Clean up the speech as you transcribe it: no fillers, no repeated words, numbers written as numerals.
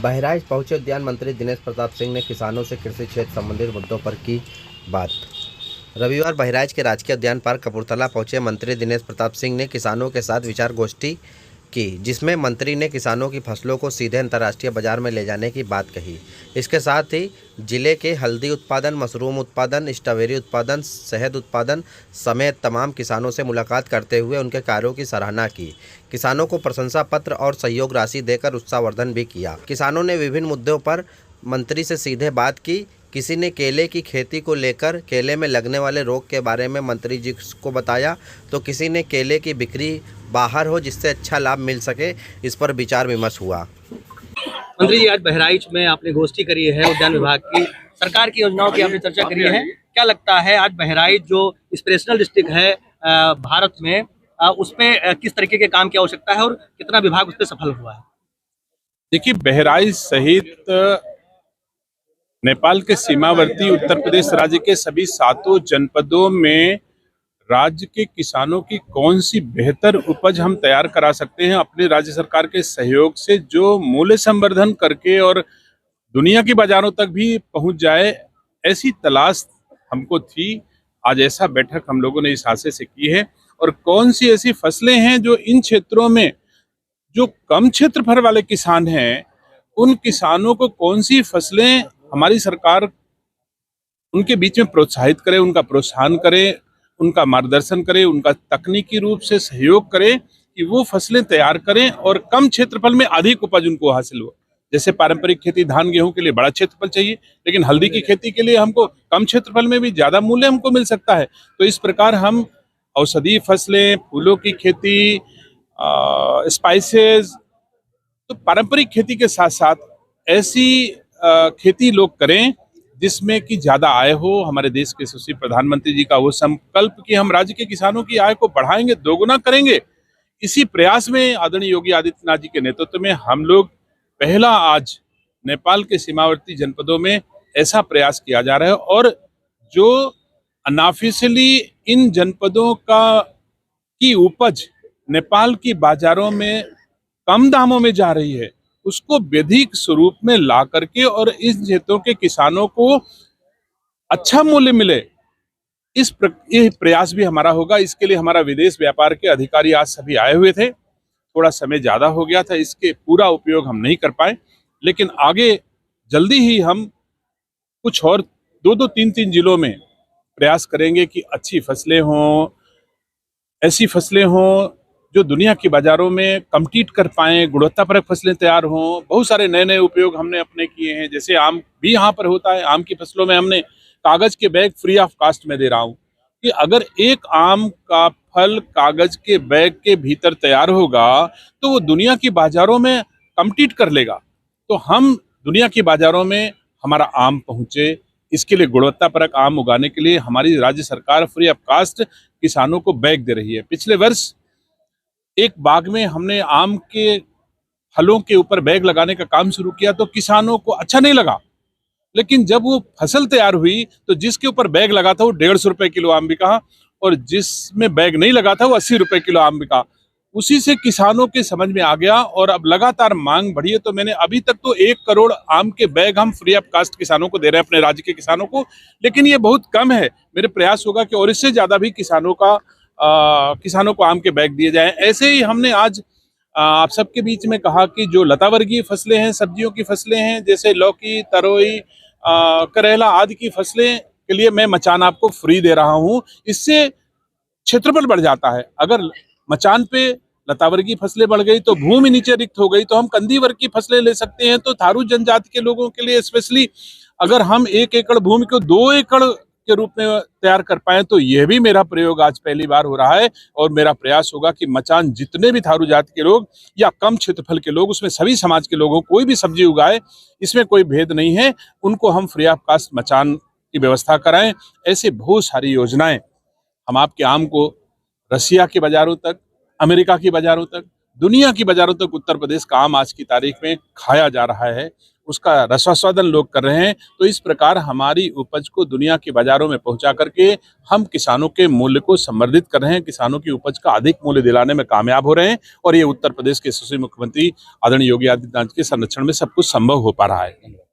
बहराइच पहुंचे उद्यान मंत्री दिनेश प्रताप सिंह ने किसानों से कृषि क्षेत्र संबंधित मुद्दों पर की बात। रविवार बहराइच के राजकीय उद्यान पार्क कपूरथला पहुंचे मंत्री दिनेश प्रताप सिंह ने किसानों के साथ विचार गोष्ठी की, जिसमें मंत्री ने किसानों की फसलों को सीधे अंतर्राष्ट्रीय बाजार में ले जाने की बात कही। इसके साथ ही जिले के हल्दी उत्पादन, मशरूम उत्पादन, स्ट्रॉबेरी उत्पादन, शहद उत्पादन समेत तमाम किसानों से मुलाकात करते हुए उनके कार्यों की सराहना की। किसानों को प्रशंसा पत्र और सहयोग राशि देकर उत्साहवर्धन भी किया। किसानों ने विभिन्न मुद्दों पर मंत्री से सीधे बात की। किसी ने केले की खेती को लेकर केले में लगने वाले रोग के बारे में मंत्री जी को बताया, तो किसी ने केले की बिक्री बाहर हो जिससे अच्छा लाभ मिल सके, इस पर विचार विमर्श हुआ। मंत्री जी, आज बहराइच में आपने गोष्ठी करी है उद्यान विभाग की, सरकार की योजनाओं की आपने चर्चा करी है। क्या लगता है आज बहराइच जो इंस्पिरेशनल डिस्ट्रिक्ट है भारत में, उस पे किस तरीके के काम की आवश्यकता है और कितना विभाग उस पर सफल हुआ है? देखिए, बहराइच सहित नेपाल के सीमावर्ती उत्तर प्रदेश राज्य के सभी 7 जनपदों में राज्य के किसानों की कौन सी बेहतर उपज हम तैयार करा सकते हैं अपने राज्य सरकार के सहयोग से, जो मूल्य संवर्धन करके और दुनिया की बाजारों तक भी पहुंच जाए, ऐसी तलाश हमको थी। आज ऐसा बैठक हम लोगों ने इस आशय से की है। और कौन सी ऐसी फसलें हैं जो इन क्षेत्रों में जो कम क्षेत्रफल वाले किसान हैं, उन किसानों को कौन सी फसलें हमारी सरकार उनके बीच में प्रोत्साहित करे, उनका प्रोत्साहन करे, उनका मार्गदर्शन करे, उनका तकनीकी रूप से सहयोग करे कि वो फसलें तैयार करें और कम क्षेत्रफल में अधिक उपज उनको हासिल हो। जैसे पारंपरिक खेती धान गेहूं के लिए बड़ा क्षेत्रफल चाहिए, लेकिन हल्दी की खेती के लिए हमको कम क्षेत्रफल में भी ज्यादा मूल्य हमको मिल सकता है। तो इस प्रकार हम औषधीय फसलें, फूलों की खेती, स्पाइसेस, तो पारंपरिक खेती के साथ साथ ऐसी खेती लोग करें जिसमें कि ज्यादा आय हो। हमारे देश के यशस्वी प्रधानमंत्री जी का वो संकल्प कि हम राज्य के किसानों की आय को बढ़ाएंगे, दोगुना करेंगे, इसी प्रयास में आदरणीय योगी आदित्यनाथ जी के नेतृत्व में हम लोग पहला आज नेपाल के सीमावर्ती जनपदों में ऐसा प्रयास किया जा रहा है। और जो अनऑफिशियली इन जनपदों की उपज नेपाल की बाजारों में कम दामों में जा रही है, उसको वैधिक स्वरूप में ला करके और इस क्षेत्रों के किसानों को अच्छा मूल्य मिले, ये प्रयास भी हमारा होगा। इसके लिए हमारा विदेश व्यापार के अधिकारी आज सभी आए हुए थे। थोड़ा समय ज्यादा हो गया था, इसके पूरा उपयोग हम नहीं कर पाए, लेकिन आगे जल्दी ही हम कुछ और 2-2, 3-3 जिलों में प्रयास करेंगे कि अच्छी फसलें हों, ऐसी फसलें हों जो दुनिया की बाजारों में कम्पीट कर पाएं, गुणवत्तापरक फसलें तैयार हों। बहुत सारे नए नए उपयोग हमने अपने किए हैं, जैसे आम भी यहाँ पर होता है। आम की फसलों में हमने कागज के बैग फ्री ऑफ कास्ट में दे रहा हूँ कि अगर एक आम का फल कागज के बैग के भीतर तैयार होगा तो वो दुनिया की बाजारों में कम्पीट कर लेगा। तो हम दुनिया की बाजारों में हमारा आम पहुंचे, इसके लिए गुणवत्तापरक आम उगाने के लिए हमारी राज्य सरकार फ्री ऑफ कास्ट किसानों को बैग दे रही है। पिछले वर्ष एक बाग में हमने आम के फलों के ऊपर बैग लगाने का काम शुरू किया, तो किसानों को अच्छा नहीं लगा, लेकिन जब वो फसल तैयार हुई तो जिसके ऊपर बैग लगा था वो 150 रुपए किलो आम बिका और जिसमें बैग नहीं लगा था वो 80 रुपए किलो आम बिका। उसी से किसानों के समझ में आ गया और अब लगातार मांग बढ़ी है। तो मैंने अभी तक तो 1 करोड़ आम के बैग हम फ्री ऑफ कास्ट किसानों को दे रहे हैं, अपने राज्य के किसानों को, लेकिन ये बहुत कम है। मेरे प्रयास होगा कि और इससे ज्यादा भी किसानों को आम के बैग दिए जाएं। ऐसे ही हमने आज आप सबके बीच में कहा कि जो लता वर्गीय फसलें हैं, सब्जियों की फसलें हैं, जैसे लौकी, तरोई, करेला आदि की फसलें के लिए मैं मचान आपको फ्री दे रहा हूं। इससे क्षेत्रफल बढ़ जाता है। अगर मचान पे लता वर्गीय फसलें बढ़ गई तो भूमि नीचे रिक्त हो गई, तो हम कंदी वर्ग की फसलें ले सकते हैं। तो थारू जनजाति के लोगों के लिए स्पेशली अगर हम 1 एकड़ भूमि को 2 एकड़ के रूप में तैयार कर पाए, तो यह भी मेरा प्रयोग आज पहली बार हो रहा है। और मेरा प्रयास होगा कि मचान जितने भी थारू जाति के लोग या कम क्षेत्रफल के लोग, उसमें सभी समाज के लोगों कोई भी सब्जी उगाए, इसमें कोई भेद नहीं है, उनको हम फ्री ऑफ कास्ट मचान की व्यवस्था कराएं। ऐसे बहुत सारी योजनाएं हम आपके आम को रसिया के बाजारों तक, अमेरिका की बाजारों तक, दुनिया की बाजारों तक उत्तर प्रदेश का आम आज की तारीख में खाया जा रहा है। उसका रसास्वादन लोग कर रहे हैं। तो इस प्रकार हमारी उपज को दुनिया के बाजारों में पहुंचा करके हम किसानों के मूल्य को संवर्धित कर रहे हैं, किसानों की उपज का अधिक मूल्य दिलाने में कामयाब हो रहे हैं और ये उत्तर प्रदेश के यशस्वी मुख्यमंत्री आदरणीय योगी आदित्यनाथ के संरक्षण में सब कुछ संभव हो पा रहा है।